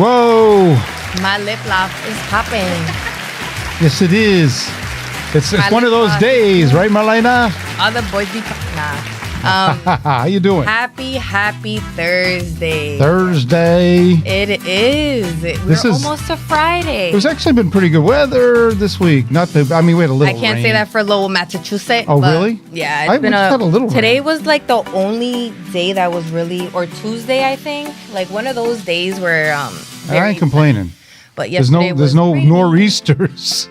Whoa. My lip lock is popping. Yes, it is. It's one of those days, right, Marlena? All the boys be How you doing? Happy Thursday. Thursday. It is. We're almost to Friday. There's actually been pretty good weather this week. We had a little I can't say that for Lowell, Massachusetts. Oh, really? Yeah, it's been had a little Today rain. was like the only day that was really, or Tuesday, I think. Like one of those days where I ain't complaining. But yesterday there's no rainy. nor'easters.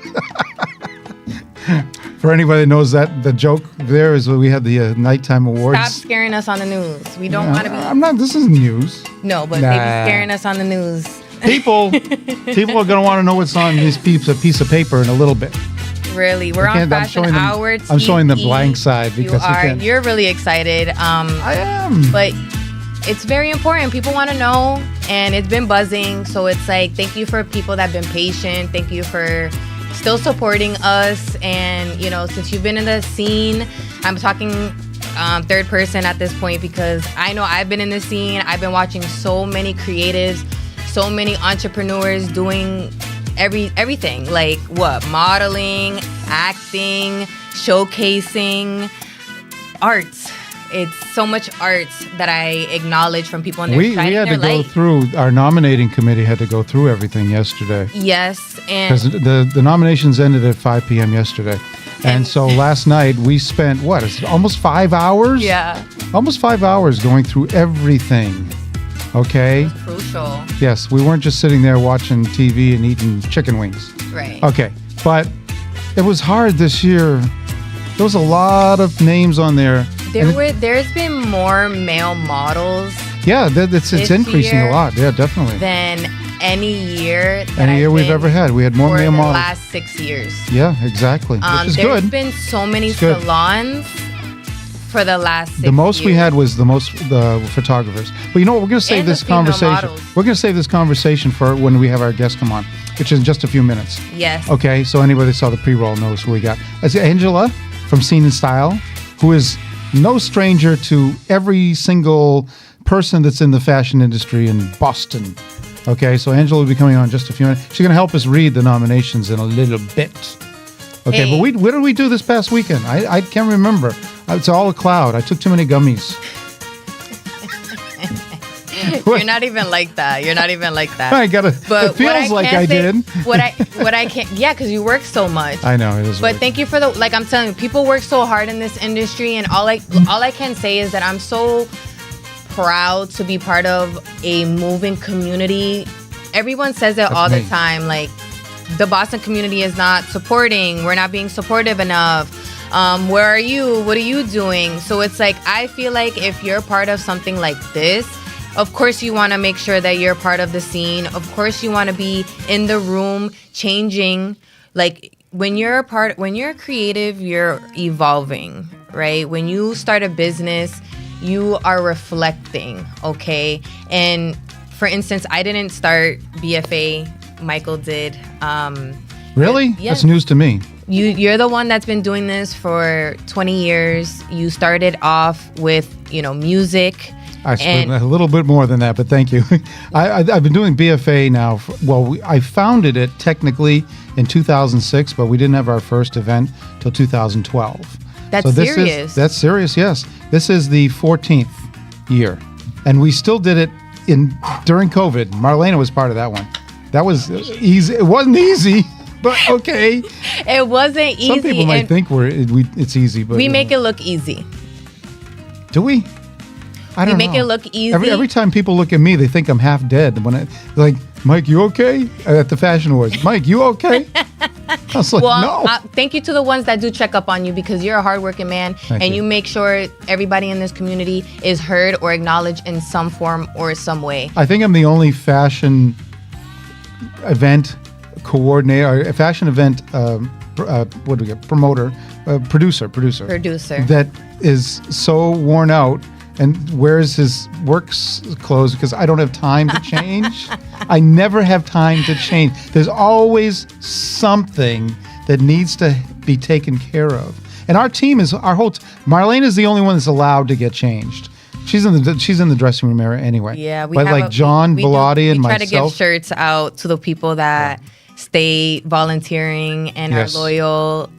For anybody that knows that, the joke there is when we had the nighttime awards. Stop scaring us on the news. We don't want to be. I'm not. This isn't news. No, but they be scaring us on the news. People are gonna want to know what's on this piece of paper in a little bit. Really, we're on Fashion Hour. I'm showing the blank side because You're really excited. I am. But it's very important. People want to know, and it's been buzzing. So it's like, thank you for people that have been patient. Thank you for still supporting us. And, since you've been in the scene, I'm talking third person at this point because I know I've been in the scene. I've been watching so many creatives, so many entrepreneurs doing everything. Like what? Modeling, acting, showcasing, arts. It's so much art that I acknowledge from people in their We had to go through, our nominating committee had to go through everything yesterday. Yes. And because the nominations ended at 5 p.m. yesterday. And so last night we spent, it's almost 5 hours? Yeah. Almost 5 hours going through everything. Okay? It was crucial. Yes, we weren't just sitting there watching TV and eating chicken wings. Right. Okay, but it was hard this year. There was a lot of names on there. There's been more male models. Yeah, it's increasing a lot. Yeah, definitely. Than any year we've ever had. We had more male models. For the last 6 years. Yeah, exactly. Which is good. There's been so many salons for the last 6 years. The most we had was the photographers. But you know what? We're going to save this conversation. We're going to save this conversation for when we have our guest come on, which is in just a few minutes. Yes. Okay, so anybody that saw the pre-roll knows who we got. It's Angela from Scene and Style, who is no stranger to every single person that's in the fashion industry in Boston. Okay, so Angela will be coming on in just a few minutes. She's going to help us read the nominations in a little bit. Okay, but what did we do this past weekend? I can't remember. It's all a cloud. I took too many gummies. You're not even like that. I gotta. But it feels like I did. What I can't. Yeah, because you work so much. I know it is. But thank you for I'm telling you, people work so hard in this industry, and all I can say is that I'm so proud to be part of a moving community. Everyone says it all the time, like the Boston community is not supporting. We're not being supportive enough. Where are you? What are you doing? So it's like, I feel like if you're part of something like this, of course you want to make sure that you're part of the scene. Of course you want to be in the room changing. Like when you're creative, you're evolving, right? When you start a business, you are reflecting, okay? And for instance, I didn't start BFA. Michael did. Really? Yeah. That's news to me. You're the one that's been doing this for 20 years. You started off with, music. I spent a little bit more than that, but thank you. I've been doing BFA now. I founded it technically in 2006, but we didn't have our first event till 2012. That's serious. That's serious, yes. This is the 14th year. And we still did it during COVID. Marlena was part of that one. That was easy. It wasn't easy, but okay. It wasn't easy. Some people might think it's easy, but we make it look easy. Do we? I don't know. We make it look easy. Every time people look at me, they think I'm half dead. They're like, Mike, you okay? At the Fashion Awards, Mike, you okay? I was like, no. Thank you to the ones that do check up on you because you're a hardworking man and you make sure everybody in this community is heard or acknowledged in some form or some way. I think I'm the only fashion event coordinator, fashion event promoter, producer that is so worn out and wears his work clothes because I don't have time to change. I never have time to change. There's always something that needs to be taken care of. And our team is, Marlena is the only one that's allowed to get changed. She's in the dressing room area anyway. Yeah, but like John Bellotti and myself. We try to give shirts out to the people that stay volunteering and are loyal.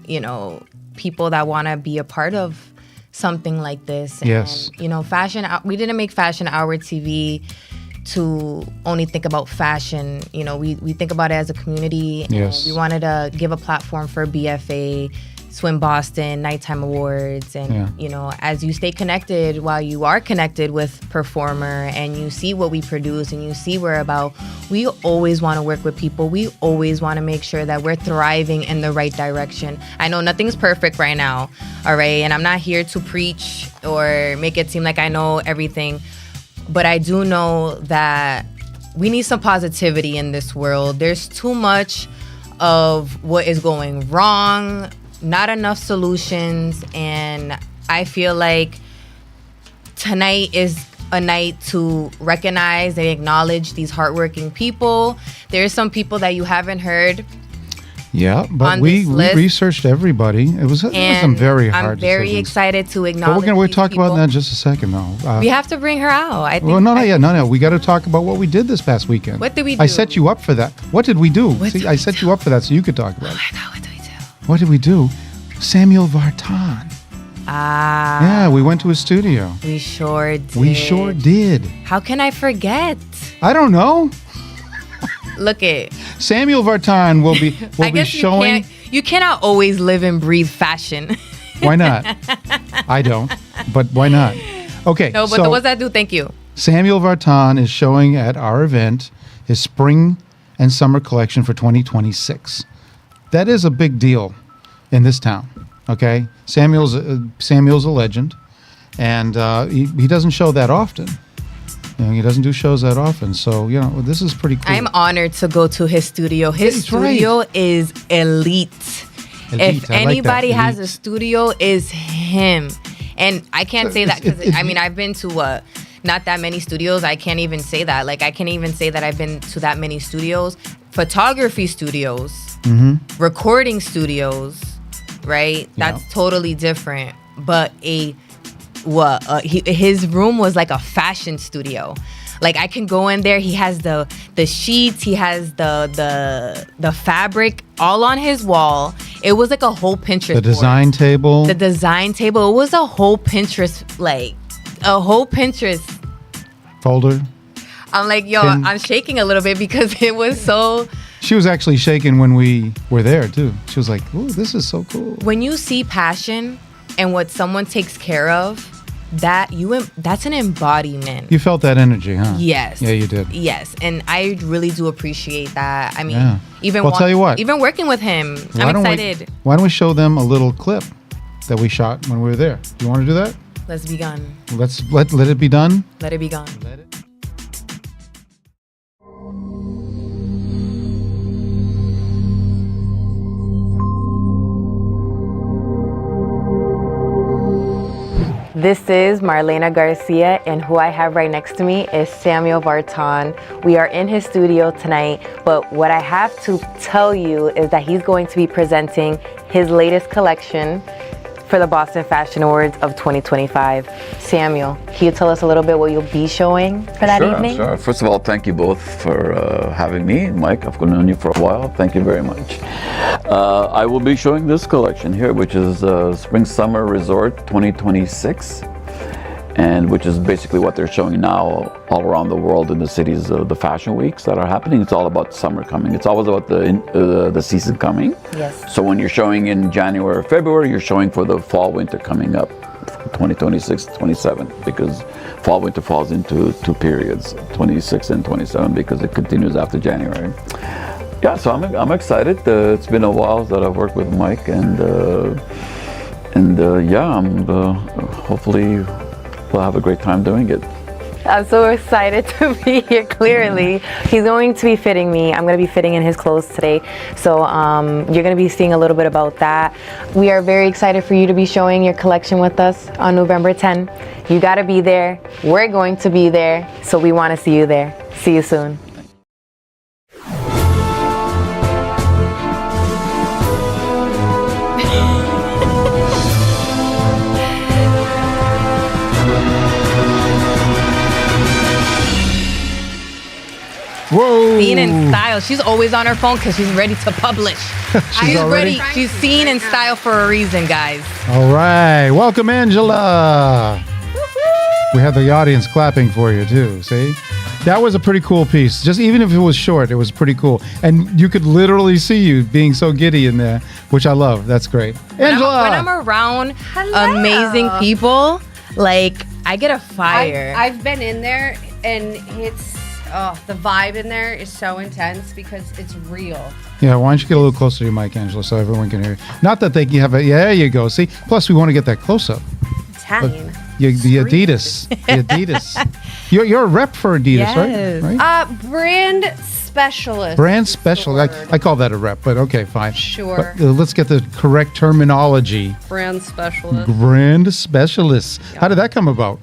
People that want to be a part of something like this. Yes. And, fashion. We didn't make Fashion Hour TV to only think about fashion. We think about it as a community. Yes. And we wanted to give a platform for BFA, Swim Boston, Nighttime Awards. And, as you stay connected while you are connected with Performer and you see what we produce and you see what we're about, we always want to work with people. We always want to make sure that we're thriving in the right direction. I know nothing's perfect right now, all right? And I'm not here to preach or make it seem like I know everything. But I do know that we need some positivity in this world. There's too much of what is going wrong, not enough solutions, and I feel like tonight is a night to recognize and acknowledge these hardworking people. There's some people that you haven't heard. Yeah, but we researched everybody. It was some very hard I'm very decisions. Excited to acknowledge. But we're talk about that in just a second, though. We have to bring her out. I think. Well, no. We got to talk about what we did this past weekend. What did we do? I set you up for that. What did we do? I set you up for that so you could talk about it. Oh my God, what did we do? What did we do? Samuel Vartan. Yeah, we went to his studio. We sure did. We sure did. How can I forget? I don't know. Look it. Samuel Vartan will be showing. You cannot always live and breathe fashion. Why not? I don't, but why not? Okay. No, but what does that do? Thank you. Samuel Vartan is showing at our event his spring and summer collection for 2026. That is a big deal in this town. Okay, Samuel's a legend, and he doesn't show that often. He doesn't do shows that often, so this is pretty cool. I'm honored to go to his studio. His studio is elite. If anybody has a studio, is him. And I can't say that because I've been to not that many studios. I can't even say that. Like I can't even say that I've been to that many studios. Photography studios, recording studios, right? That's totally different. But his room was like a fashion studio. Like I can go in there. He has the sheets. He has the fabric all on his wall. It was like a whole Pinterest. The design table. The design table. It was a whole Pinterest, folder. I'm like, I'm shaking a little bit because it was so. She was actually shaking when we were there too. She was like, "Ooh, this is so cool." When you see passion and what someone takes care of, that's an embodiment. You felt that energy, huh? Yes. Yeah, you did. Yes, and I really do appreciate that. I mean, I'll tell you what. Even working with him, I'm excited. Why don't we show them a little clip that we shot when we were there? Do you want to do that? Let's be gone. Let it be done. Let it be gone. This is Marlena Garcia, and who I have right next to me is Samuel Vartan. We are in his studio tonight, but what I have to tell you is that he's going to be presenting his latest collection for the Boston Fashion Awards of 2025. Samuel, can you tell us a little bit what you'll be showing for that evening? Sure. First of all, thank you both for having me. Mike, I've known you for a while. Thank you very much. I will be showing this collection here, which is Spring Summer Resort 2026. And which is basically what they're showing now all around the world in the cities, the fashion weeks that are happening. It's all about summer coming. It's always about the season coming. Yes. So when you're showing in January or February, you're showing for the fall winter coming up, 2026, 27, because fall winter falls into two periods, 26 and 27, because it continues after January. Yeah, so I'm excited. It's been a while that I've worked with Mike, and I'm hopefully. We'll have a great time doing it. I'm so excited to be here, clearly. He's going to be fitting me. I'm going to be fitting in his clothes today. So you're going to be seeing a little bit about that. We are very excited for you to be showing your collection with us on November 10. You got to be there. We're going to be there. So we want to see you there. See you soon. Seen in Style. She's always on her phone because she's ready to publish. She's already- ready. She's seen in style for a reason, guys. All right. Welcome, Angela. We have the audience clapping for you, too. See? That was a pretty cool piece. Just even if it was short, it was pretty cool. And you could literally see you being so giddy in there, which I love. That's great. Angela! When I'm around amazing people, like, I get a fire. I've been in there, and it's the vibe in there is so intense because it's real. Yeah, why don't you get a little closer to your mic, Angela, so everyone can hear you. Not that they can have it. Yeah, there you go. See? Plus, we want to get that close-up. Italian. The Adidas. The Adidas. You're a rep for Adidas, Yes. right? Brand specialist. Brand is the special. word. I call that a rep, but okay, fine. Sure. But, let's get the correct terminology. Brand specialist. Brand specialist. How did that come about?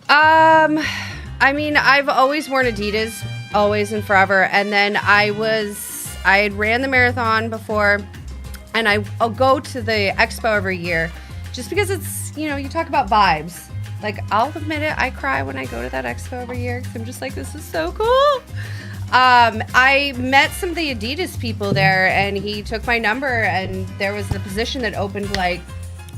I mean, I've always worn Adidas, always and forever. And then I had ran the marathon before, and I'll go to the expo every year just because it's, you talk about vibes. Like, I'll admit it, I cry when I go to that expo every year because I'm just like, this is so cool. I met some of the Adidas people there, and he took my number, and there was the position that opened like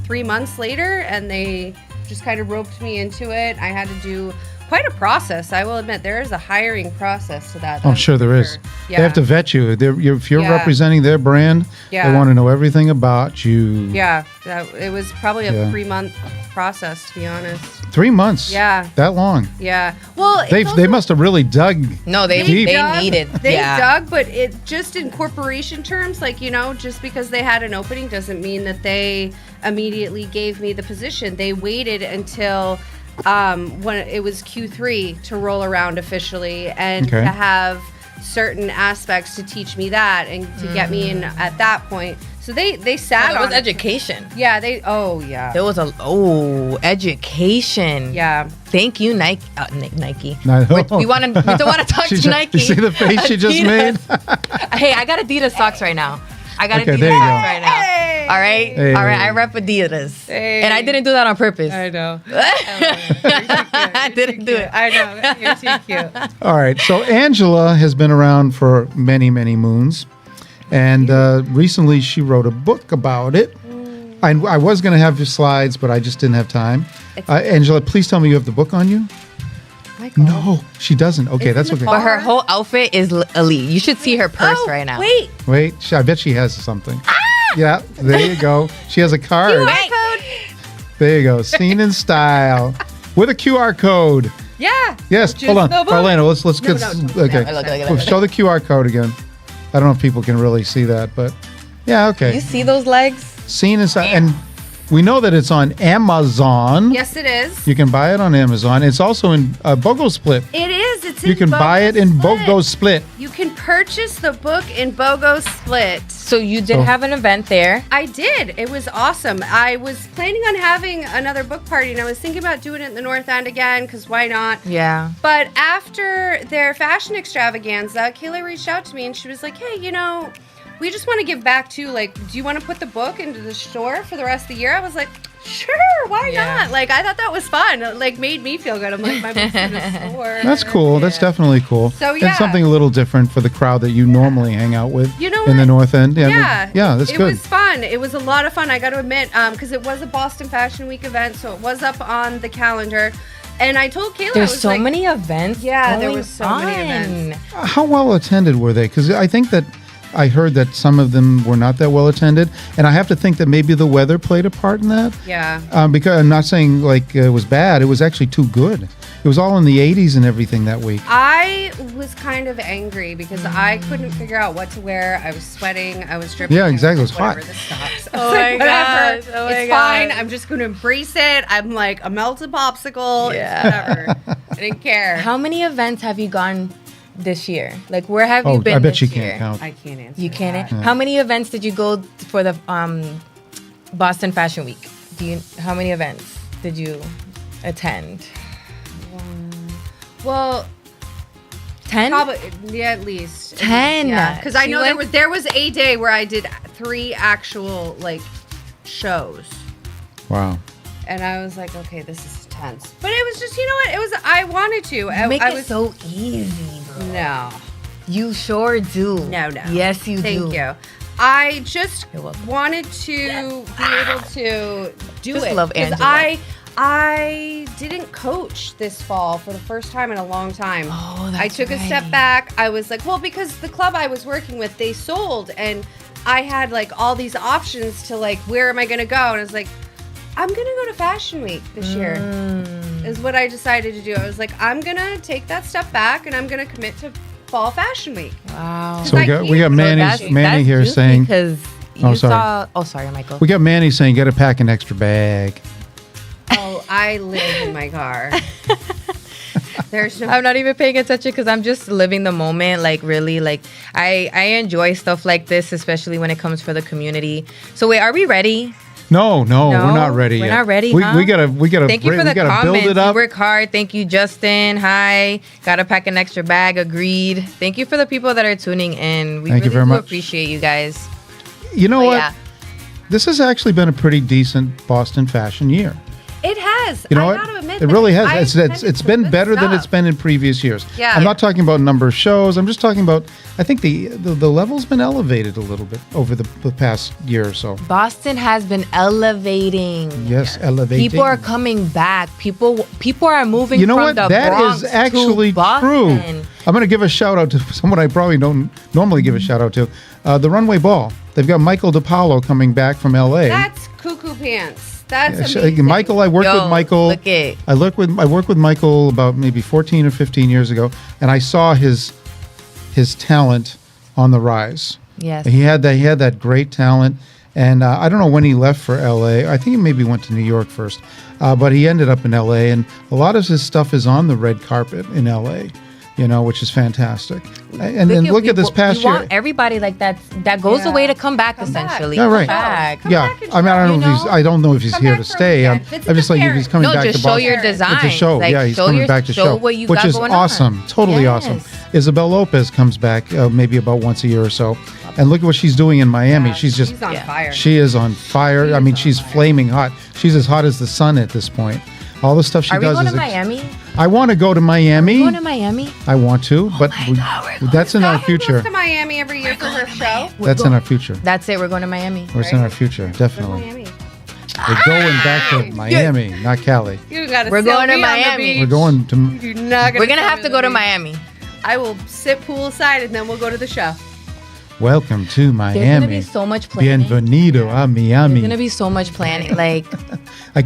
3 months later, and they just kind of roped me into it. I had to do quite a process. I will admit, there is a hiring process to that. I'm sure there is. Yeah. They have to vet you. If you're Yeah. representing their brand, Yeah. they want to know everything about you. Yeah, it was probably a Yeah. 3-month process, to be honest. 3 months. Yeah. That long. Yeah. Well, it's They also- must have really dug. No, they Deep. needed. They yeah. dug, but it just in corporation terms, like, just because they had an opening doesn't mean that they immediately gave me the position. They waited until when it was Q3 to roll around officially and Okay. to have certain aspects to teach me that and to get me in at that point. So they sat It on was education. Yeah, yeah. There was education. Yeah. Thank you, Nike. Nike. I know. We don't want to talk She to ju- Nike. You see the face she just made? Adidas. Hey, I got Adidas socks right now. Okay, Adidas there you socks go. right now. Hey. All right, Hey. all right. I rep Adidas, Hey. and I didn't do that on purpose. I know. I didn't do it. I know. You're too cute. All right. So Angela has been around for many, many moons. And recently she wrote a book about it. I was going to have your slides, but I just didn't have time. Angela, please tell me you have the book on you. No, she doesn't. Okay, that's okay. But her whole outfit is elite. You should see her purse right now. Wait. Wait, I bet she has something. Yeah, there you go. She has a card. Right. There you go. Seen in Style with a QR code. Yeah. Yes, Just hold on. the book. Marlena, let's get... no. Okay. Look. Show the QR code again. I don't know if people can really see that, but... Yeah, okay. You see those legs? Seen in Style. And we know that it's on Amazon. Yes, it is. You can buy it on Amazon. It's also in BOGO Split. It is. It's in You can buy it in BOGO Split. You can purchase the book in BOGO Split. So you did So- have an event there. I did. It was awesome. I was planning on having another book party, and I was thinking about doing it in the North End again, because why not? Yeah. But after their fashion extravaganza, Kayla reached out to me, and she was like, hey, we just want to give back too. Like, do you want to put the book into the store for the rest of the year? I was like, sure, why not? Like, I thought that was fun. It, like, made me feel good. I'm like, my book's in the store. That's cool. That's definitely cool. So, And yeah. something a little different for the crowd that you normally hang out with You know in the what? North End. Yeah, Yeah, that's it good. was fun. It was a lot of fun. I got to admit, because it was a Boston Fashion Week event, so it was up on the calendar. And I told Kayla, I There's was so like, many events. Yeah, there going was so many on. events. How well attended were they? Because I think that I heard that some of them were not that well attended, and I have to think that maybe the weather played a part in that. Yeah. Because I'm not saying like it was bad; it was actually too good. It was all in the 80s and everything that week. I was kind of angry because I couldn't figure out what to wear. I was sweating. I was dripping. Yeah, exactly. It was hot. Whatever, this sucks. Oh I my was like, whatever. gosh. Oh my It's fine. gosh. I'm just going to embrace it. I'm like a melted popsicle. Yeah. It's whatever. I didn't care. How many events have you gone this year? Like, where have you Oh, been I bet this you year? can't count. I can't answer. You can't. that. How many events did you go for the Boston Fashion Week? How many events did you attend? Well, 10? probably yeah, at least 10. Yeah, because I You know went- there was a day where I did 3 actual like shows. Wow. And I was like, okay, this is tense. But it was just, you know what? I wanted to. Make I it was so easy, bro. no. You sure do. No. Yes, you do. Thank you. I just You're welcome. wanted to be able to do Just it. love 'cause Angela. I didn't coach this fall for the first time in a long time. Oh, I that's took a step right. back. I was like, well, because the club I was working with, they sold, and I had like all these options to like, where am I going to go? And I was like, I'm going to go to Fashion Week this year. Is what I decided to do. I was like, I'm going to take that step back and I'm going to commit to Fall Fashion Week. Wow. So we got So Manny here juicy saying, because Oh, you sorry. saw. Oh, sorry, Michael. we got Manny saying, got to pack an extra bag. Oh, I live in my car. There's no I'm not even paying attention because I'm just living the moment. Like really, like I enjoy stuff like this, especially when it comes for the community. So wait, are we ready? No, we're not ready We're yet. not ready, We huh? gotta Thank you for the we gotta comments. build it up. You work hard. Thank you, Justin. Hi. Gotta pack an extra bag. Agreed. Thank you for the people that are tuning in. We Thank you really very do much. appreciate you guys. You know But what? yeah. This has actually been a pretty decent Boston fashion year. It has. You know I what? gotta admit It that really I has. It's attended some been good better than stuff. it's been in previous years. Yeah. I'm not talking about number of shows. I'm just talking about. I think the level's been elevated a little bit over the past year or so. Boston has been elevating. Yes, elevating. People are coming back. People are moving You know from what? the That Bronx is actually to Boston. true. I'm going to give a shout out to someone I probably don't normally give a shout out to. The Runway Ball. They've got Michael DiPaolo coming back from L.A. That's cuckoo pants. That's Yeah, amazing. Michael, I worked Yo, with Michael. look it. I worked with Michael about maybe 14 or 15 years ago, and I saw his talent on the rise. Yes. He had that great talent, and I don't know when he left for L.A. I think he maybe went to New York first, but he ended up in L.A. and a lot of his stuff is on the red carpet in L.A. You know, which is fantastic. And then look at this past we year. want everybody like that goes away to come back essentially. Yeah, right. Come back. Come Yeah, back and I mean, I don't show, know if he's. I don't know if he's Come here back to for a stay. I'm weekend. Visit just the like if he's parents. coming No, back just to show Boston. your design. To show, Like, yeah, he's show coming your- back to show show, what you which got is going on. awesome, totally awesome. Yes. Isabel Lopez comes back maybe about once a year or so, and look at what she's doing in Miami. She's just, She's on Yeah. fire. she is on fire. I mean, she's flaming hot. She's as hot as the sun at this point. All the stuff she Are we does going is. to Miami? I want to go to Miami. Going to Miami? I want to, but that's in our Stefan future. goes to Miami every year for her show. That's in our future. That's it. We're going to Miami. It's in our future, definitely. Miami. We're going back to Miami, not Cali. You gotta We're sell going to me on the Miami. beach. We're going to. You're not gonna We're gonna sell have me to on go the to beach. Miami. I will sit poolside and then we'll go to the show. Welcome to There's gonna Miami. be so much planning. Bienvenido a Miami. There's gonna be so much planning. Like,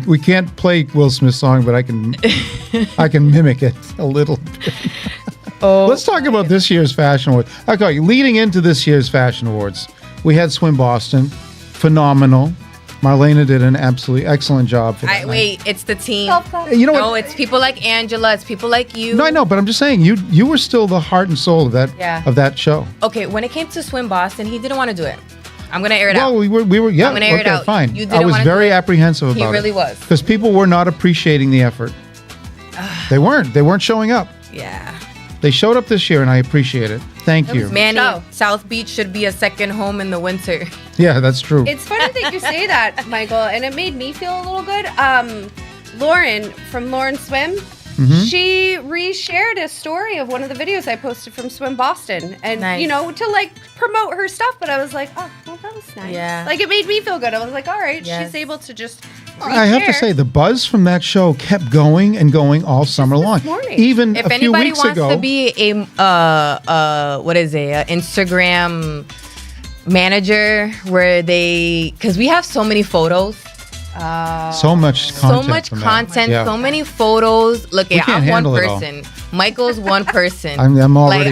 We can't play Will Smith's song, but I can mimic it a little bit. oh, Let's talk about this year's Fashion Awards. Okay, leading into this year's Fashion Awards, we had Swim Boston, phenomenal. Marlena did an absolutely excellent job for that night. wait, it's the team. You know No, what? it's people like Angela. It's people like you. No, I know, but I'm just saying you were still the heart and soul of that Yeah. of that show. Okay, when it came to Swim Boston, he didn't want to do it. I'm gonna air it out. Well, we were yeah. I'm gonna air it okay, out. fine. You I didn't was wanna do very it. apprehensive He about it. really was. Because people were not appreciating the effort. They weren't showing up. Yeah. They showed up this year, and I appreciate it. Thank you. Manny, Show. South Beach should be a second home in the winter. Yeah, that's true. It's funny that you say that, Michael, and it made me feel a little good. Lauren from Lauren Swim, Mm-hmm. she reshared a story of one of the videos I posted from Swim Boston, and Nice. to like promote her stuff. But I was like, oh, well, that was nice. Yeah. Like it made me feel good. I was like, all right, Yes. she's able to just. I have to reshare. say, the buzz from that show kept going and going all summer long. morning. Even If a few anybody weeks wants ago. to be a what is it, a Instagram manager where because we have so many photos, so much content. from that. Yeah. so many photos. Look, We can't I'm one handle it all. person. Michael's one person. I'm already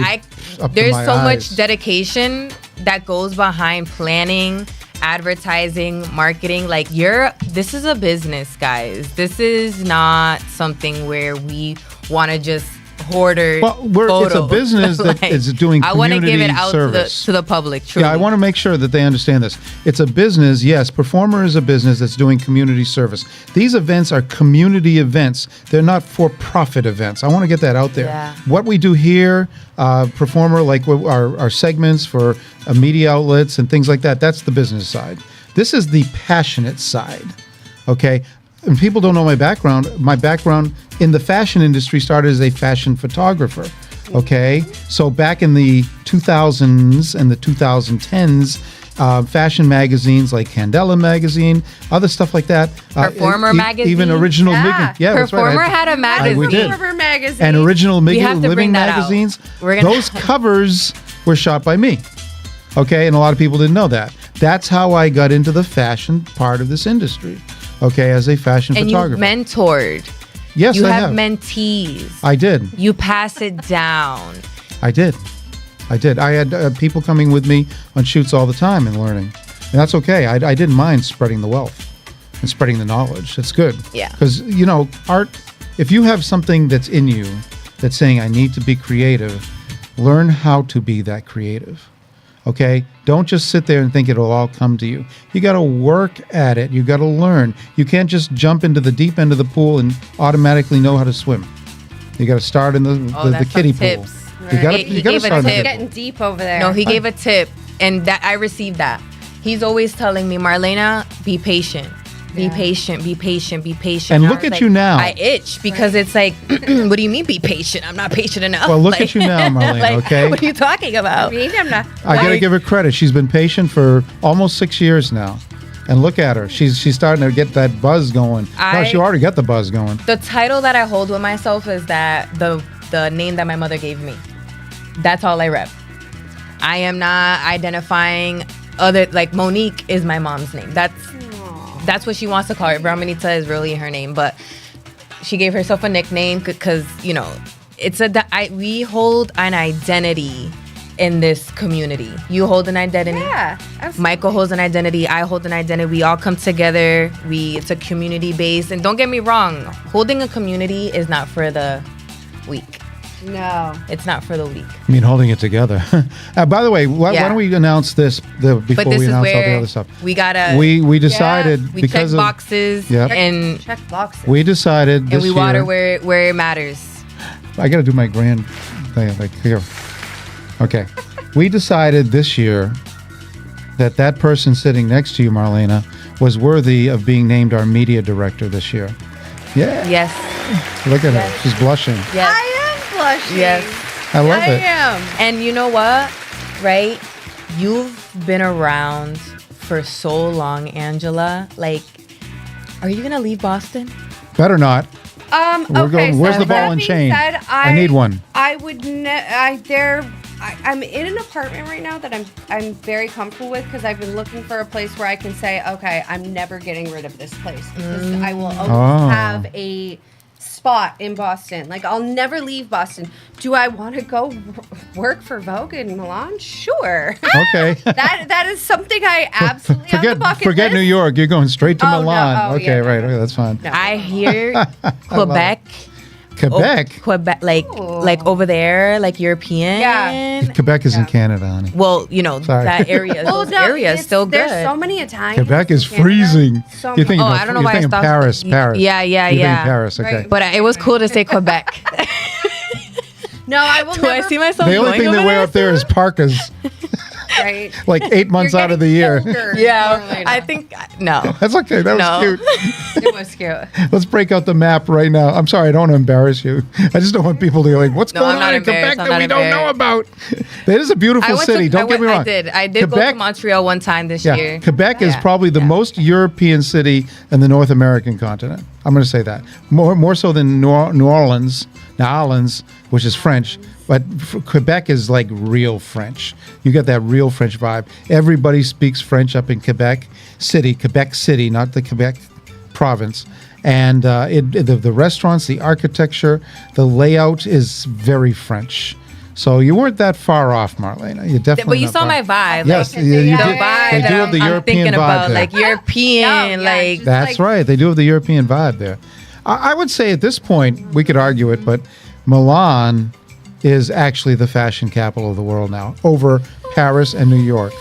up to there's my so eyes. much dedication that goes behind planning, advertising, marketing. Like this is a business, guys. This is not something where we want to just hoarder. Well, it's a photos. business that is doing I want to give it community out service. to the public. Truly. Yeah, I want to make sure that they understand this. It's a business, yes. Performer is a business that's doing community service. These events are community events. They're not for-profit events. I want to get that out there. Yeah. What we do here, Performer, like our segments for media outlets and things like that, that's the business side. This is the passionate side, okay? And people don't know my background. My background in the fashion industry started as a fashion photographer. Okay, so back in the 2000s and the 2010s, fashion magazines like Candela magazine, other stuff like that. Performer magazine? Even Original Yeah. Living. Yeah, that's right. Performer had a magazine. we did. Performer magazine. And Original have to Living bring that out. magazines. We're gonna- Those covers were shot by me. Okay, and a lot of people didn't know that. That's how I got into the fashion part of this industry. Okay, as a fashion And you photographer. mentored. Yes, You I have have. mentees. I did. You pass it down. I did. I had people coming with me on shoots all the time and learning. And that's okay. I didn't mind spreading the wealth and spreading the knowledge. That's good. Yeah. Because, art, if you have something that's in you that's saying, I need to be creative, learn how to be that creative. Okay? Don't just sit there and think it'll all come to you. You got to work at it. You got to learn. You can't just jump into the deep end of the pool and automatically know how to swim. You got to start in the that's kiddie some pool. tips. You got to He gave a start in the tip. kiddie pool. Getting deep over there. No, he gave a tip, and that I received that. He's always telling me, Marlena, be patient. Be Yeah. patient, be patient, be patient. And I look was at you now. I itch because it's like, what do you mean be patient? I'm not patient enough. Well, look at you now, Marlena, okay? What are you talking I about? mean, I'm not. I got to Like- give her credit. She's been patient for almost 6 years now. And look at her. She's starting to get that buzz going. No, she already got the buzz going. The title that I hold with myself is that the name that my mother gave me. That's all I rep. I am not identifying like Monique is my mom's name. That's what she wants to call her. Brahmanita is really her name, but she gave herself a nickname because we hold an identity in this community. You hold an identity. Yeah. Absolutely. Michael holds an identity. I hold an identity. We all come together. It's a community based. And don't get me wrong, holding a community is not for the weak. No. It's not for the weak. I mean, holding it together. By the way, why Yeah. don't we announce this before But this we is announce all the where other stuff? we gotta We decided we check because of boxes Yeah. and Check boxes. we decided this and we water year. where it matters. I got to do my grand thing like here. Okay. We decided this year that person sitting next to you, Marlena, was worthy of being named our media director this year. Yeah. Yes. Look at Yes. her. She's blushing. Yes. I am blushing. Yes. I love I it. am. And you know what? Right? You've been around for so long, Angela. Like, are you gonna leave Boston? Better not. We're Okay. going- where's so the ball that and being chain? said, I need one. I would. I'm in an apartment right now that I'm very comfortable with because I've been looking for a place where I can say, okay, I'm never getting rid of this place because I will always Oh. have a spot in Boston. Like I'll never leave Boston. Do I want to go work for Vogue in Milan? Sure. Okay. that is something I absolutely on the bucket forget list. New York. You're going straight to Oh, no. Milan. Oh, okay, yeah, no, right. no. Okay, that's fine. No. I hear Quebec. Quebec. Quebec, like over there, like European. Yeah. Quebec is in Canada, honey. Well, Sorry. that area. Well, those no, areas it's- still good. There's so many Italians. Quebec is in Canada. freezing. So You're thinking, Oh, of, I don't know you're why I thinking stopped- Paris. Paris. Yeah, You're thinking yeah. Paris. Okay. Right. But it was cool to say Quebec. No, I will Do never. I see myself The only going thing they over wear there? up there is parkas, Right. like 8 months You're out of the year. getting older, Yeah, Marlena. I think no. That's okay. That was No. cute. It was cute. Let's break out the map right now. I'm sorry, I don't want to embarrass you. I just don't want people to be like, what's No, going I'm not on in Quebec embarrassed. I'm that we not don't know about? It is a beautiful city. Don't get me wrong. I did go to Montreal one time this year. Quebec is Yeah. probably the most European city in the North American continent. I'm going to say that. More so than New Orleans, which is French, but Quebec is like real French. You get that real French vibe. Everybody speaks French up in Quebec City, not the Quebec province. And the restaurants, the architecture, the layout is very French. So you weren't that far off, Marlena. You definitely. But you not saw far. my vibe. Yes, like, you the did. vibe They that do have the I'm European thinking vibe about, there. like European, Yeah, like just That's like- right. They do have the European vibe there. I would say at this point, we could argue it, but Milan is actually the fashion capital of the world now, over Paris and New York.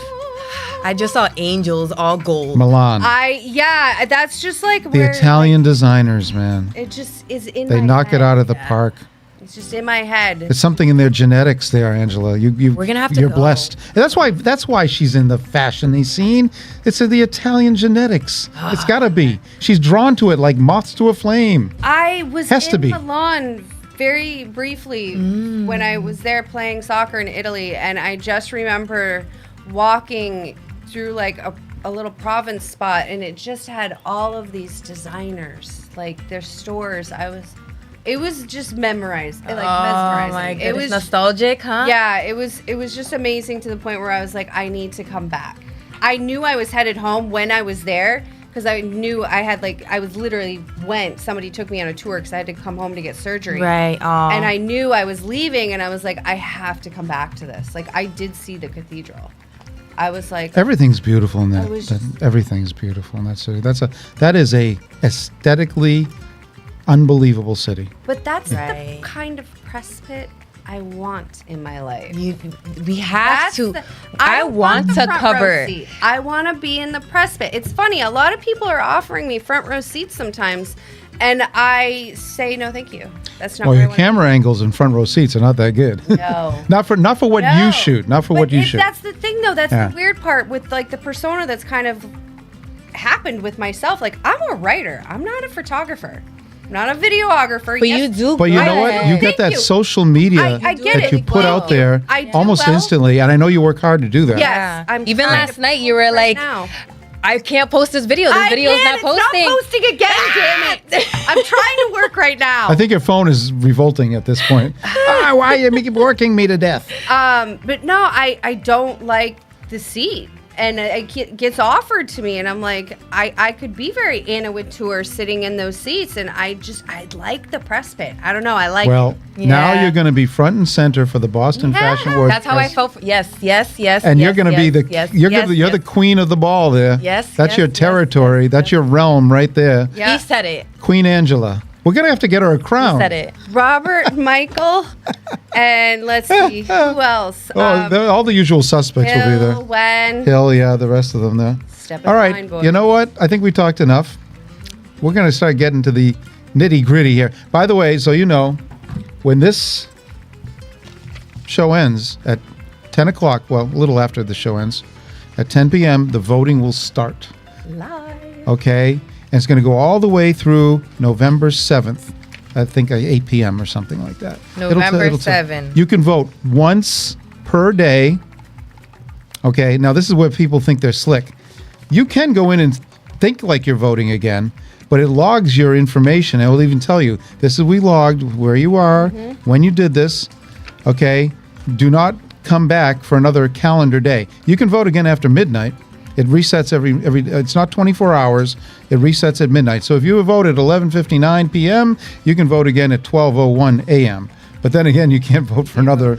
I just saw angels all gold. Milan. That's just like The where Italian designers, man. It just is in. They my knock head. it out of the park. It's just in my head. It's something in their genetics there, Angela. We're gonna have to You're go. blessed. And that's why she's in the fashion scene. It's in the Italian genetics. It's got to be. She's drawn to it like moths to a flame. I was Has in to be. Milan very briefly when I was there playing soccer in Italy, and I just remember walking through like a little province spot, and it just had all of these designers, like their stores. It was just memorized, like mesmerizing. My goodness. It was nostalgic, huh? Yeah, it was just amazing to the point where I was like, I need to come back. I knew I was headed home when I was there, because I knew I had somebody took me on a tour because I had to come home to get surgery. Right. Aw. And I knew I was leaving, and I was like, I have to come back to this. Like, I did see the cathedral. I was like, Everything's beautiful in that. was just- Everything's beautiful in that city. That is a aesthetically unbelievable city. but that's Right. the kind of press pit I want in my life. We have That's to. the- I don't want the to front row cover. seat. I want to be in the press pit. It's funny. A lot of people are offering me front row seats sometimes, and I say no, thank you. That's not. Well, where I your wanna camera angles in front row seats are not that good. be. No. not for what No. you shoot. Not for But what you shoot. That's the thing, though. That's Yeah. the weird part with like the persona that's kind of happened with myself. Like, I'm a writer. I'm not a photographer. I'm not a videographer. But Yes, you do. But you know what? You Thank get that you. social media I get that it. you put Thank out you. there I do almost well. instantly, and I know you work hard to do that. Yes, I'm Even trying last to night, you were right like, now. I can't post this video. This video is not It's not posting. posting again, damn it. I'm trying to work right now. I think your phone is revolting at this point. Why are you working me to death? But no, I don't like the seat. And it gets offered to me, and I'm like, I could be very Anna Wintour sitting in those seats, and I like the press pit. I don't know, I like Well, it. now Yeah. you're going to be front and center for the Boston Yeah. Fashion Awards. That's how I felt. Yes. And you're going to be you're the queen of the ball there. Yes, That's yes, your yes, territory. yes, That's your realm right there. Yeah. He said it. Queen Angela. We're going to have to get her a crown. He said it. Robert, Michael, and let's see, who else? All the usual suspects will be there. Hill, Wen. Hill, yeah, the rest of them there. Step in All right, line, boys. you know what? I think we talked enough. We're going to start getting to the nitty gritty here. By the way, so you know, when this show ends at 10 o'clock, well, a little after the show ends, at 10 p.m., the voting will start. Live. Okay? And it's going to go all the way through November 7th, I think 8 p.m. or something like that. November it'll 7th. You can vote once per day. Okay, now this is where people think they're slick. You can go in and think like you're voting again, but it logs your information. It will even tell you, this is we logged where you are, when you did this. Okay, do not come back for another calendar day. You can vote again after midnight. It resets every. It's not 24 hours. It resets at midnight. So if you vote at 11:59 p.m., you can vote again at 12:01 a.m. But then again, you can't vote for another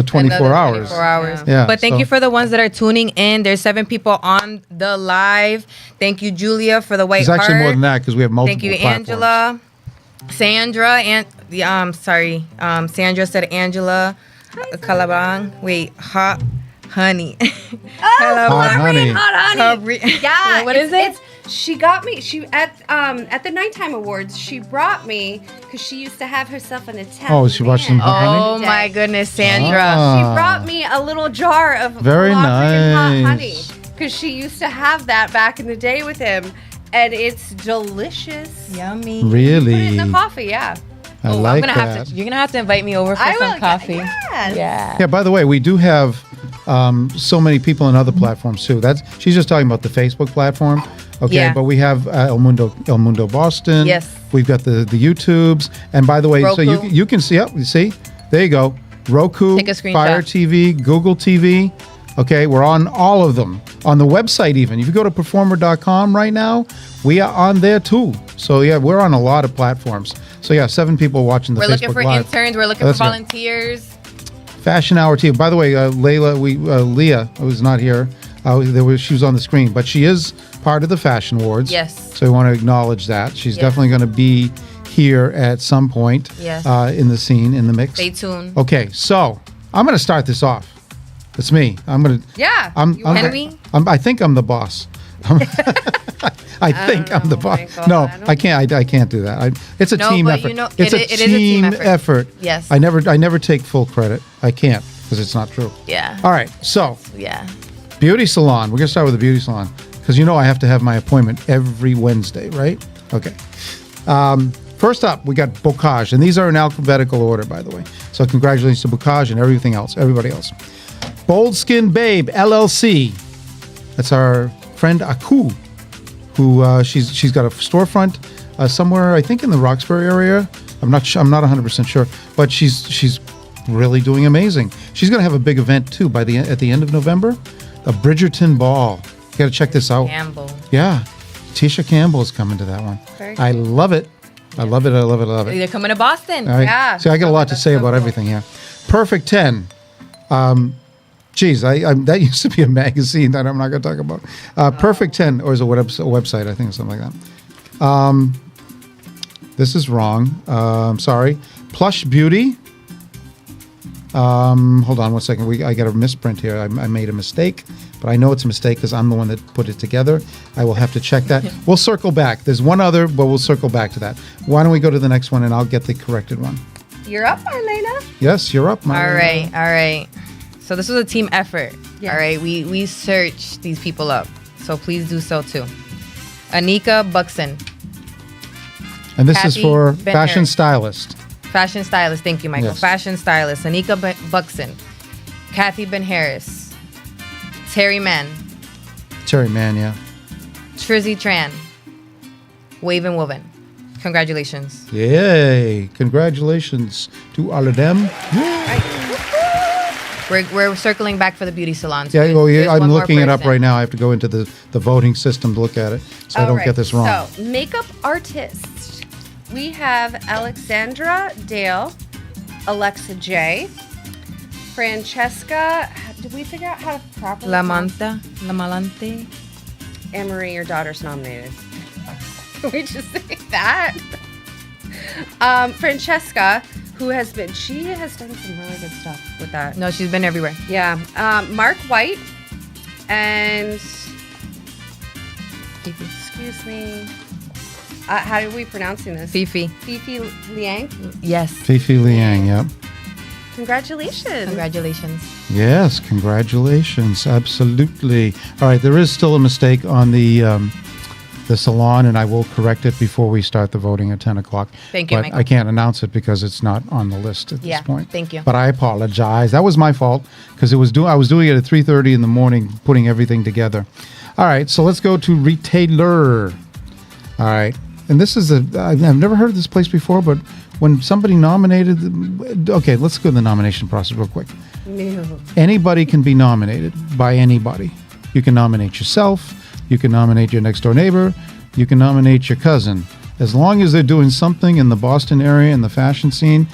24 hours. 24 hours. Yeah, But thank so- you for the ones that are tuning in. There's 7 people on the live. Thank you, Julia, for the white It's heart. actually more than that because we have multiple Thank you, platforms. Angela. Sandra and Sandra said Angela Calabang. Wait, hot honey. Hot honey. Hot honey. Cabri- Yeah. What is it? She got me. She at the nighttime awards. She brought me because she used to have herself an Italian. Oh, she watched some hot honey? Oh my goodness, Sandra. Ah. She brought me a little jar of Very Calabrian nice. hot honey because she used to have that back in the day with him, and it's delicious. Yummy. Put it Really? in the coffee, yeah. I Oh, like I'm gonna that. you're gonna have to invite me over for I some will, coffee. yes. Yeah. Yeah, by the way, we do have so many people on other platforms too. She's just talking about the Facebook platform. Okay, Yeah. but we have El Mundo Boston. Yes. We've got the YouTubes. And by the way, so Roku. you can see, you see? There you go. Roku, Take a screenshot. Fire TV, Google TV. Okay, we're on all of them. On the website even. If you go to performer.com right now, we are on there too. So yeah, we're on a lot of platforms. So yeah, 7 people watching the We're Facebook looking for Live. interns. We're looking Let's for go. volunteers. Fashion Hour TV. By the way, Leah was not here. She was on the screen, but she is part of the Fashion Awards. Yes. So we want to acknowledge that. She's Yes. definitely going to be here at some point. Yes. In the scene, in the mix. Stay tuned. Okay, so I'm going to start this off. It's me. I'm going to. Yeah. Can we? I think I'm the boss. I think I'm the know, boss. Michael. No, I don't- I can't. I can't do that. It's a No, team but effort. you know, it's it is a team effort. Yes. I never take full credit. I can't because it's not true. Yeah. All right. So Yeah. beauty salon. We're gonna start with the beauty salon because I have to have my appointment every Wednesday, right? Okay. First up, we got Bocage, and these are in alphabetical order, by the way. So congratulations to Bocage and everybody else. Bold Skin Babe LLC. That's our friend Aku, who she's got a storefront somewhere, I think in the Roxbury area. I'm not 100% sure, but she's really doing amazing. She's going to have a big event too at the end of November, a Bridgerton Ball. You got to check this out. Campbell. Yeah, Tisha Campbell is coming to that one. Very I love it. I love it. I love it. I love it. They're coming to Boston. All right. Yeah. See, I got a lot to That's say so about cool. everything. Yeah. Perfect 10. Geez, that used to be a magazine that I'm not going to talk about. Perfect 10, or is it a website? I think it's something like that. This is wrong. Sorry. Plush Beauty. Hold on one second. I got a misprint here. I made a mistake, but I know it's a mistake because I'm the one that put it together. I will have to check that. We'll circle back. There's one other, but we'll circle back to that. Why don't we go to the next one and I'll get the corrected one. You're up, Marlena. Yes, you're up, Marlena. All right. So this was a team effort. Yes. All right. We searched these people up. So please do so too. Anika Buxton, And this is Kathy for Ben fashion Harris. stylist. fashion stylist. Thank you, Michael. Yes. Fashion stylist. Anika Buxton, Kathy Ben Harris, Terry Mann, Terry Mann, yeah. Trizzy Tran, Wave and Woven. Congratulations. Yay. Congratulations to all of them. We're circling back for the beauty salons. Yeah, well, There's I'm one more looking it up person. right now. I have to go into the voting system to look at it, so I All don't right, get this wrong. So, makeup artist. We have Alexandra Dale, Alexa J, Francesca. Did we figure out how to properly La pronounce- Malante. Anne-Marie, your daughter's nominated. Can we just say that? Francesca, she has done some really good stuff with that. No, she's been everywhere. Yeah. Mark White and, excuse me, how are we pronouncing this? Fifi. Fifi Liang. Yes. Fifi Liang, yep. Congratulations. Congratulations. Yes, congratulations. Absolutely. All right, there is still a mistake on the salon, and I will correct it before we start the voting at 10 o'clock. Thank you, But Michael. I can't announce it because it's not on the list at Yeah, this point. thank you. But I apologize. That was my fault because I was doing it at 3:30 in the morning, putting everything together. All right, so let's go to retailer. All right. And this is I've never heard of this place before, but when somebody nominated, okay, let's go to the nomination process real quick. No. Anybody can be nominated by anybody. You can nominate yourself. You can nominate your next door neighbor. You can nominate your cousin. As long as they're doing something in the Boston area in the fashion scene,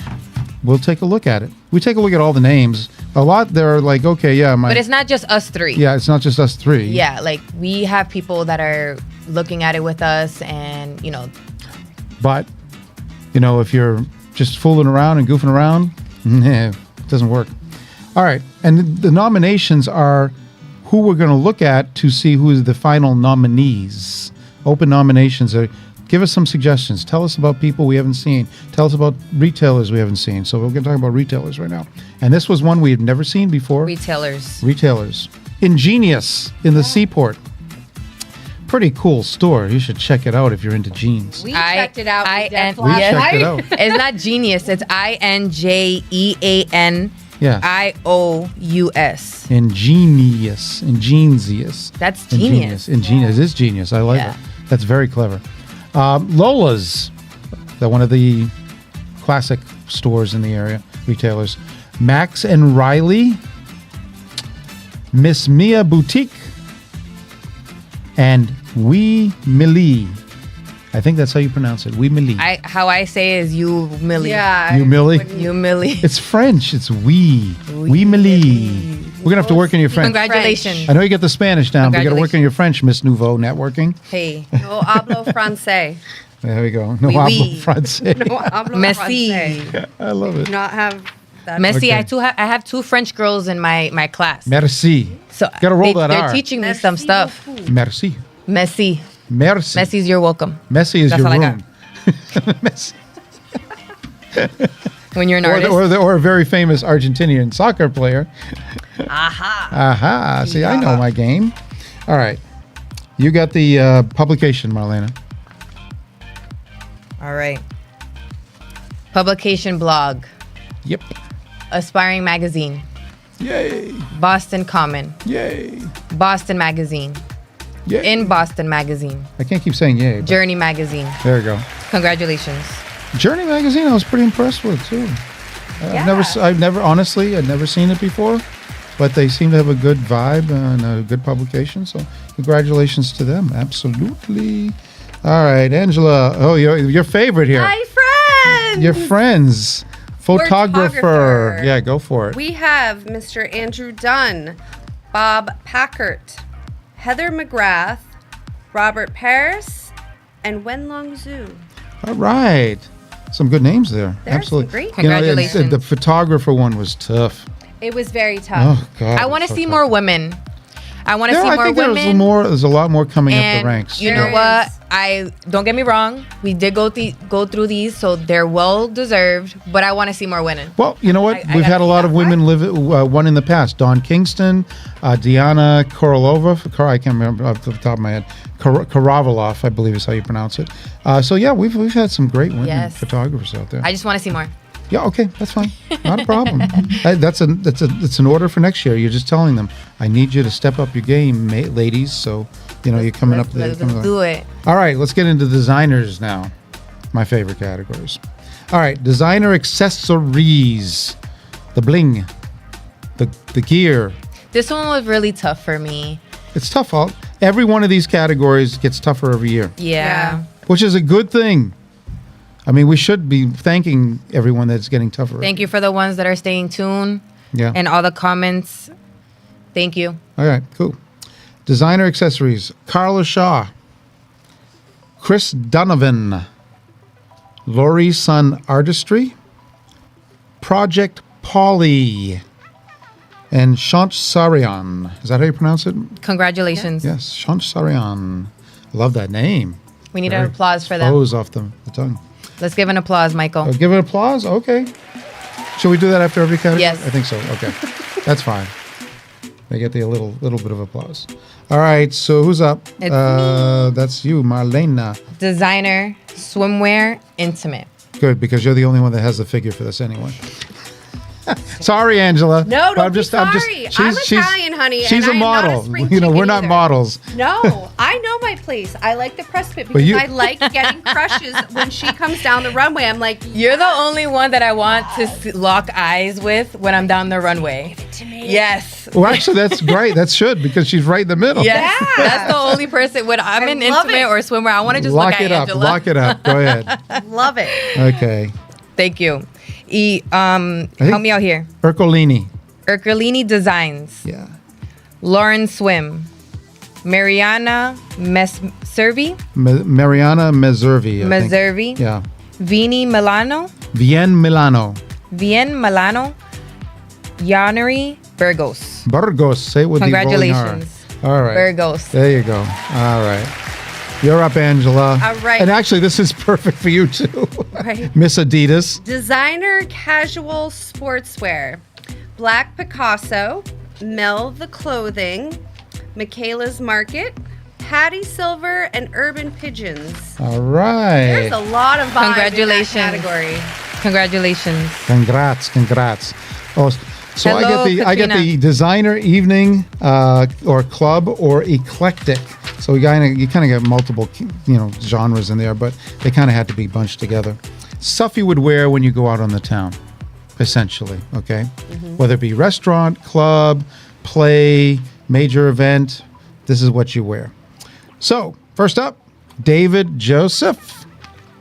we'll take a look at it. We take a look at all the names. A lot, they're like, okay, yeah, But it's not just us three. yeah, it's not just us three. Yeah, like we have people that are looking at it with us, and But, if you're just fooling around and goofing around, it doesn't work. All right. And the nominations are who we're going to look at to see who is the final nominees. Open nominations. Give us some suggestions. Tell us about people we haven't seen. Tell us about retailers we haven't seen. So we're going to talk about retailers right now. And this was one we had never seen before. retailers. Retailers. Ingenious in the Seaport. Pretty cool store. You should check it out if you're into jeans. We checked it out. I- with and- Def last yes. Checked it night. out. It's not genius. It's INJEAN. Yeah. IOUS. Ingenious. Ingenious. That's genius. Ingenious. It is genius. I like Yeah. it. That's very clever. Lola's. They're one of the classic stores in the area, retailers. Max and Riley. Miss Mia Boutique. And Wee Millie. I think that's how you pronounce it. Wee Millie. How I say is you Millie. Yeah. You Millie? You Millie. It's French. It's Wee. Wee Millie. We're going to have to work on your French. Congratulations. I know you get the Spanish down, but you got to work on your French, Miss Nouveau Networking. Hey. No hablo francés. There we go. No Oui, hablo oui. francés. No hablo Messi. francés. I love it. Do not have that. Messi, Okay. I have two French girls in my class. Merci. So Gotta roll that they're R. teaching me some Merci stuff. beaucoup. Merci. Messi. Merci. Messi's you're welcome. Messi is That's your all I room. Messi. When you're an Or, artist. or a very famous Argentinian soccer player. Aha. Aha. See, I know my game. All right. You got the publication, Marlena. All right. Publication blog. Yep. Aspiring magazine. Yay. Boston Common. Yay. Boston Magazine. Yay. In Boston Magazine. I can't keep saying yay. But Journey Magazine. there you go. Congratulations. Journey magazine, I was pretty impressed with too. I've never seen it before, but they seem to have a good vibe and a good publication. So congratulations to them. Absolutely. All right, Angela. Oh, your favorite here. My friends. Your friends. Photographer. Yeah, go for it. We have Mr. Andrew Dunn, Bob Packert, Heather McGrath, Robert Paris, and Wenlong Zhu. All right. Some good names there. There's Absolutely. some great You know, Congratulations. the photographer one was tough. It was very tough. Oh, God. I want to so see tough. more women. I want to see I more think women. there's a lot more coming up And the ranks. you There know what? is. I don't get me wrong. We did go through these, so they're well deserved. But I want to see more women. Well, you know what? I We've gotta had a see lot that of women won in the past. Dawn Kingston, Diana Korolova. I can't remember off the top of my head. Karavalov, I believe is how you pronounce it. So yeah, we've had some great women Yes. photographers out there. I just want to see more. Yeah, okay, that's fine. Not a problem. That's an order for next year. You're just telling them, I need you to step up your game, ladies. So you're coming up. Let's coming do it. All right, let's get into designers now. My favorite categories. All right, designer accessories, the bling, the gear. This one was really tough for me. It's tough. Every one of these categories gets tougher every year, Yeah. which is a good thing. I mean, we should be thanking everyone that's getting tougher. Thank you for the ones that are staying tuned Yeah. and all the comments. Thank you. All right, cool. Designer accessories, Carla Shaw, Chris Donovan, Lori Sun Artistry, Project Polly, and Shant Sarian. Is that how you pronounce it? Congratulations. Yes, Shant Sarian. I love that name. We need Very an applause for them. Flows off the tongue. Let's give an applause, Michael. Give it applause? Okay. Should we do that after every category? Yes. I think so. Okay. That's fine. They get a little bit of applause. All right, so who's up? It's That's you, Marlena. Designer, swimwear, intimate. Good, because you're the only one that has the figure for this anyway. Sorry, Angela. No, but don't be sorry. I'm Italian, honey, She's and a I am not a model. spring We're chicken not either. models. No, I know my place. I like the press pit But because you- I like getting crushes when she comes down the runway. I'm like, You're the only one that I want to lock eyes with when I'm down the runway. to me. Yes. Well, actually, that's great. That should, because she's right in the middle. Yes. Yeah. That's the only person. When I'm in love intimate it. or swimwear, I want to just Lock look it at up. Angela. Lock it up. Go ahead. Love it. Okay. Thank you. Help me out here. Ercolini. Ercolini Designs. Yeah. Lauren Swim. Mariana Meservi. Mariana Meservi. I think. Meservi. Yeah. Vini Milano. Vien Milano. Yaneri Burgos. Burgos. Say it with the rolling R. Congratulations. All right. Burgos. There you go. All right. You're up, Angela. All right. And actually, this is perfect for you, too. Right. Miss Adidas. Designer casual sportswear. Black Picasso, Mel the Clothing, Michaela's Market, Patty Silver, and Urban Pigeons. All right. There's a lot of vibe Congratulations. in that category. Congratulations. Congrats. Oh, so Hello, I get the Katrina. designer evening or club or eclectic. So you kind of get multiple genres in there, but they kind of had to be bunched together. Stuff you would wear when you go out on the town, essentially. Okay, whether it be restaurant, club, play, major event, this is what you wear. So first up, David Joseph,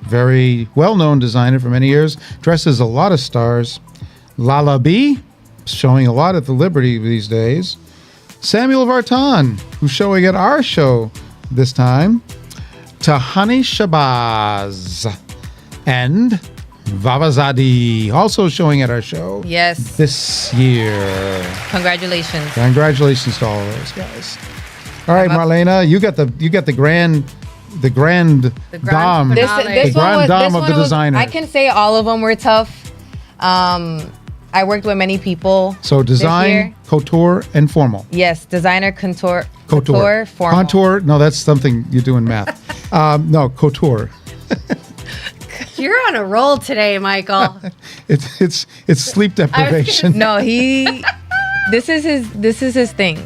very well-known designer for many years, dresses a lot of stars. Lala B, showing a lot at the Liberty these days. Samuel Vartan, who's showing at our show this time. Tahani Shabazz. And Vavazadi, also showing at our show Yes. this year. Congratulations. Congratulations to all of those guys. All right, I'm up. Marlena, you got the grand dame. This The one grand was, dame this of one the was- designer. I can say all of them were tough. I worked with many people. So this design, year. couture, and formal. Yes, designer, couture, Couture. formal. Contour, no, that's something you do in math. No, couture. You're on a roll today, Michael. It's sleep deprivation. No, this is his thing.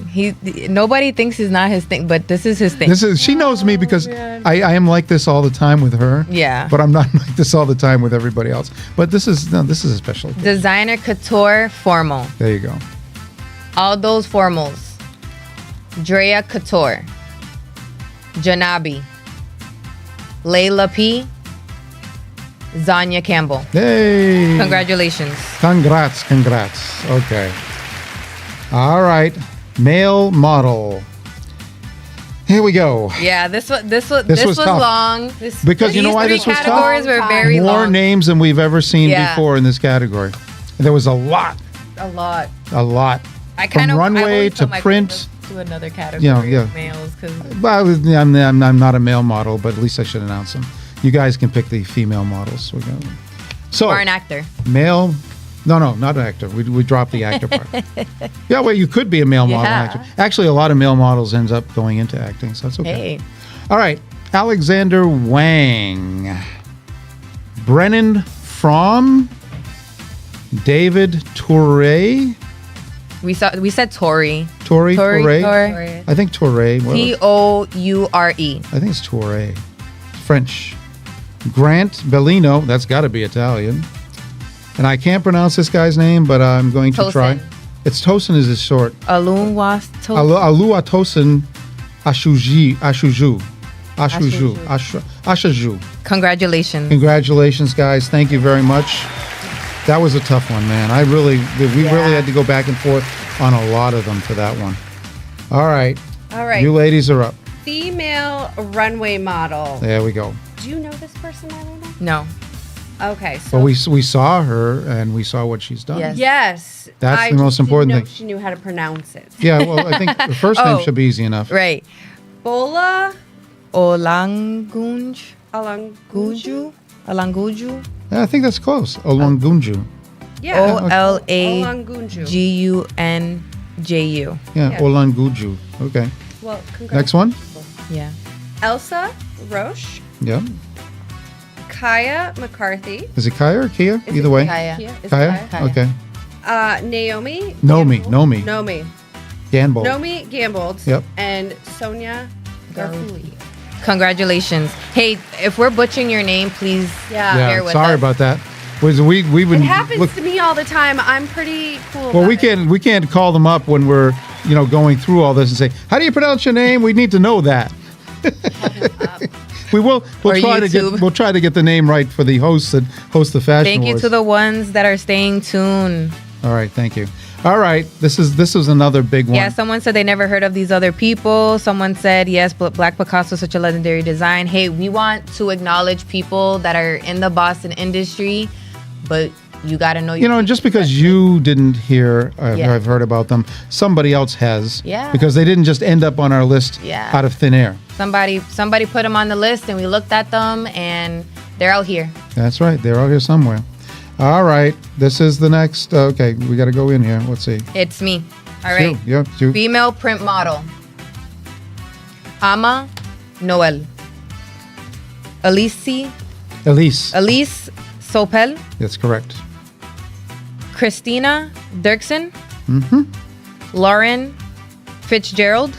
Nobody thinks it's not his thing, but this is his thing. She knows me because man. I am like this all the time with her. Yeah. But I'm not like this all the time with everybody else. But this is a special occasion. Designer couture formal. There you go. All those formals. Drea Couture. Janabi. Layla P. Zanya Campbell. Hey. Congratulations. Congrats. Okay. All right. Male model. Here we go. Yeah, this was was tough. long. Because you know why These this was three tough? categories were very More long. names than we've ever seen Yeah. before in this category. There was a lot. A lot. I From runway to print. Do another category. Yeah. Of males, because Well, I'm not a male model, but at least I should announce them. You guys can pick the female models. So or an actor. male. No, not an actor. We dropped the actor part. Yeah, well, you could be a male model Yeah. actor. Actually, a lot of male models ends up going into acting, so that's okay. Hey, All right, Alexander Wang, Brennan Fromm, David Touré, we said Tori. Touré. I think Touré. Toure. I think it's Touré. French. Grant Bellino. That's got to be Italian. And I can't pronounce this guy's name, but I'm going to try. Tosin. It's Tosin is his short. Alunwas Tosin. Alua Tosin Ashaju. Congratulations. Congratulations, guys. Thank you very much. That was a tough one, man. We really had to go back and forth on a lot of them for that one. All right. You ladies are up. Female runway model. There we go. Do you know this person, Marlena? No. Okay, so Well, we saw her and we saw what she's done. Yes. yes, That's I the most just didn't important know thing. She knew how to pronounce it. Yeah, well, I think the first name Oh. should be easy enough. Right. Bola Olangunju. Alanguju. Alanguju. Yeah, I think that's close. Olongunju. Yeah, Olangunju. Yeah, Yeah. Olanguju. Okay. Well, congrats. Next one? Yeah. Elsa Roche, Yeah. Kaya McCarthy, Is it Kaya or Kia? Is Either it way. Kaya. It's Kaya? Kaya. Okay. Naomi. Nomi. Gamble. Nomi Gambold. Yep. And Sonia Garfuli. Congratulations. Hey, if we're butchering your name, please Yeah. bear Yeah, with sorry us. about that. We've been It happens to me all the time. I'm pretty cool. Well, about we can't call them up when we're going through all this and say, how do you pronounce your name? We need to know that. We'll Or try to get the name right for the hosts that host the fashion Thank you awards. to the ones that are staying tuned. All right, thank you. All right, this is another big one. Yeah, someone said they never heard of these other people. Someone said, yes, but Black Picasso is such a legendary design. Hey, we want to acknowledge people that are in the Boston industry, but you got to know your And just because you didn't hear or Yeah. have heard about them, somebody else has. Yeah. Because they didn't just end up on our list Yeah. out of thin air. Somebody put them on the list, and we looked at them, and they're out here. That's right. They're out here somewhere. All right. This is the next. Okay, we got to go in here. Let's see. It's me. All right. Yep. You. Female print model. Ama Noel. Elise Sopel. That's correct. Christina Dirksen. Mm-hmm. Lauren Fitzgerald.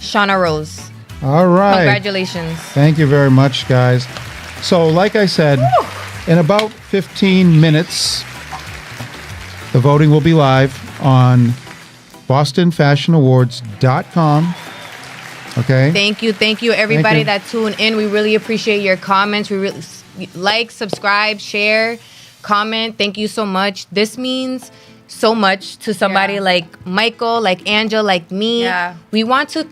Shauna Rose. All right. Congratulations. Thank you very much, guys. So, like I said, in about 15 minutes, the voting will be live on BostonFashionAwards.com. Okay. Thank you, everybody you. that tuned in. We really appreciate your comments. We really like, subscribe, share, comment. Thank you so much. This means so much to somebody like Michael, like Angela, like me. Yeah. We want to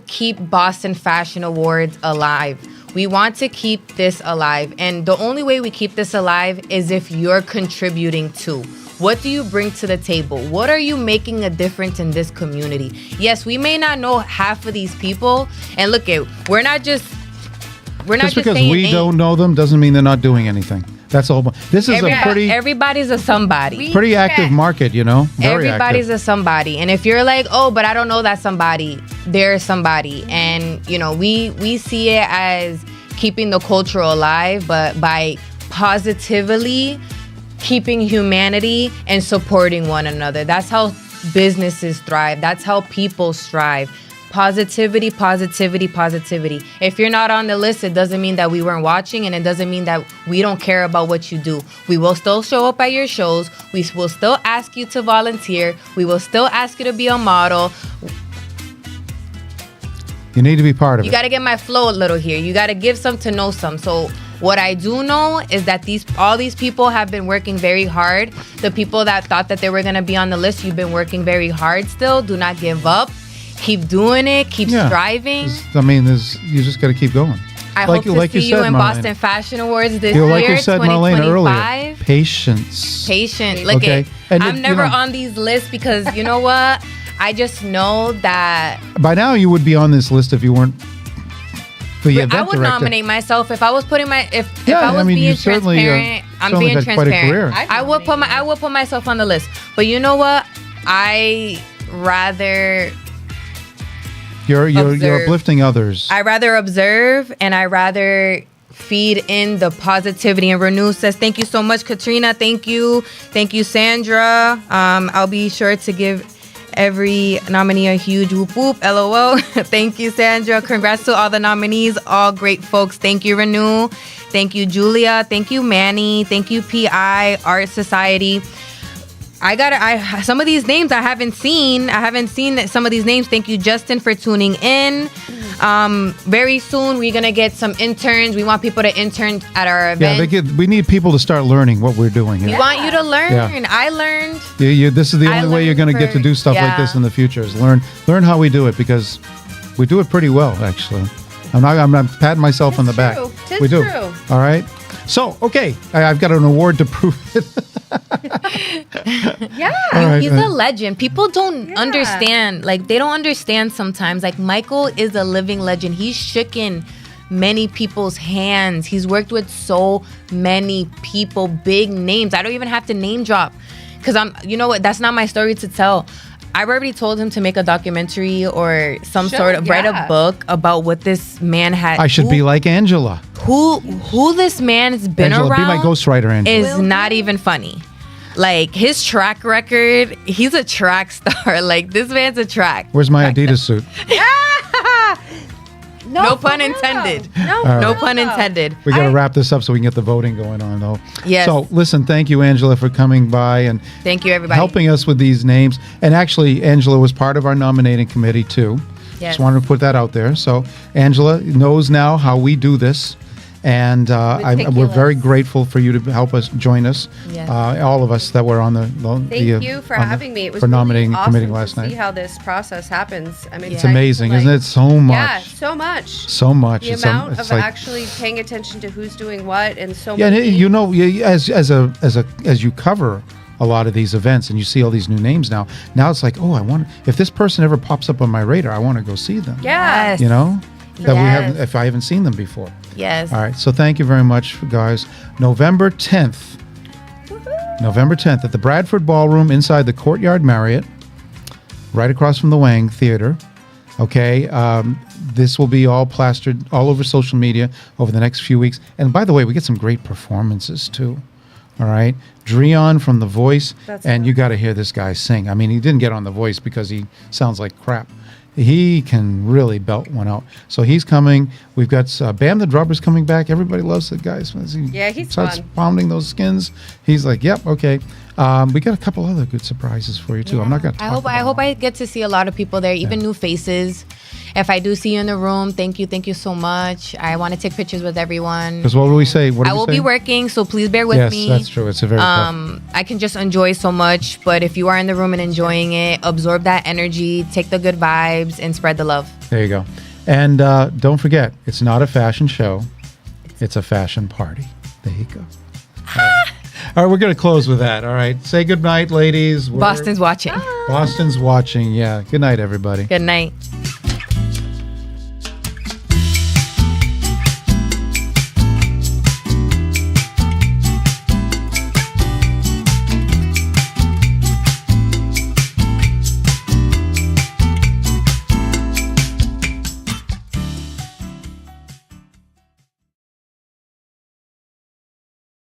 keep Boston Fashion Awards alive. We want to keep this alive. And the only way we keep this alive is if you're contributing too. What do you bring to the table? What are you making a difference in this community? Yes, we may not know half of these people. And look, we're not just because saying we names. don't know them doesn't mean they're not doing anything. That's all. This is a Everybody's a somebody. pretty active market, Very Everybody's active. a somebody. And if you're like, oh, but I don't know that somebody, there's somebody. And, we see it as, keeping the culture alive, but by positively keeping humanity and supporting one another. That's how businesses thrive. That's how people strive. Positivity, positivity, positivity. If you're not on the list, it doesn't mean that we weren't watching, and it doesn't mean that we don't care about what you do. We will still show up at your shows. We will still ask you to volunteer. We will still ask you to be a model. You need to be part of You it. got to get my flow a little here. You got to give some to know some. So what I do know is that all these people have been working very hard. The people that thought that they were going to be on the list, you've been working very hard still. Do not give up. Keep doing it. Keep striving. You just got to keep going. I hope to see you in Marlena. Boston Fashion Awards this year, Like you said, Marlena, earlier. 2025. Patience. Patient. Look, Okay. And I'm never on these lists because you know what? I just know that By now, you would be on this list if you weren't the event I would director. nominate myself if I was putting my if Yeah, I was I mean, you being certainly, transparent. I'm certainly being had quite a career. transparent. I would put myself on the list. But you know what? I rather You're observe. uplifting others. I rather observe and I rather feed in the positivity. And Renew says, thank you so much, Katrina. Thank you, Sandra. I'll be sure to give every nominee a huge whoop whoop. LOL. Thank you, Sandra. Congrats to all the nominees, all great folks. Thank you, Renew. Thank you, Julia. Thank you, Manny. Thank you, PI Art Society. Some of these names I haven't seen. I haven't seen some of these names. Thank you, Justin, for tuning in. Very soon we're gonna get some interns. We want people to intern at our event. Yeah, we need people to start learning what we're doing here. We want you to learn. Yeah. I learned. This is the I only way you're going to learned get to do stuff like this yeah. in the future is learn how we do it, because we do it pretty well, actually. I'm patting myself on the back. It's we do. true. All right. So, okay, I've got an award to prove it. Yeah. All right, He's a legend. People don't understand. Like, they don't understand sometimes. Like, Michael is a living legend. He's shooken many people's hands. He's worked with so many people, big names. I don't even have to name drop because you know what? That's not my story to tell. I already told him to make a documentary or write a book about what this man had. I should be like Angela. Who this man has been Angela, around. be my ghostwriter, Angela. Is not even funny. Like, his track record, he's a track star. Like, this man's a track. Where's my Adidas suit? No pun intended. No pun intended. We got to wrap this up so we can get the voting going on, though. Yes. So, listen, thank you, Angela, for coming by and Thank you, everybody. helping us with these names. And actually, Angela was part of our nominating committee, too. Yes. Just wanted to put that out there. So, Angela knows now how we do this. And we're very grateful for you to help us, join us. Yes. All of us that were on the Thank you for having me. It was for nominating really committee awesome last to night. see how this process happens. I mean, It's amazing, isn't it? So much. Yeah, so much. So much. The amount of actually paying attention to who's doing what and so Yeah, many. and you know, as you cover a lot of these events and you see all these new names now it's like, oh, if this person ever pops up on my radar, I want to go see them. Yeah. Yes. You know, that we Yes. haven't, if I haven't seen them before. Yes. All right. So thank you very much, guys. November 10th at the Bradford Ballroom inside the Courtyard Marriott, right across from the Wang Theater. Okay. This will be all plastered all over social media over the next few weeks. And by the way, we get some great performances too. All right. Dreon from The Voice. And you got to hear this guy sing. I mean, he didn't get on The Voice because he sounds like crap. He can really belt one out. So he's coming. We've got Bam the Drummer's coming back. Everybody loves the guys. He starts fun. pounding those skins. He's like, yep, okay. We got a couple other good surprises for you too. I'm not going to talk I hope I get to see a lot of people there, even new faces. If I do see you in the room, thank you so much. I want to take pictures with everyone. Because what do we say? I will be working, so please bear with me. Yes, that's true. It's a very tough. I can just enjoy so much, but if you are in the room and enjoying it, absorb that energy, take the good vibes, and spread the love. There you go. And don't forget, it's not a fashion show. It's a fashion party. There you go. All right, we're going to close with that. All right. Say good night, ladies. Boston's watching. Boston's watching. Yeah. Good night, everybody. Good night.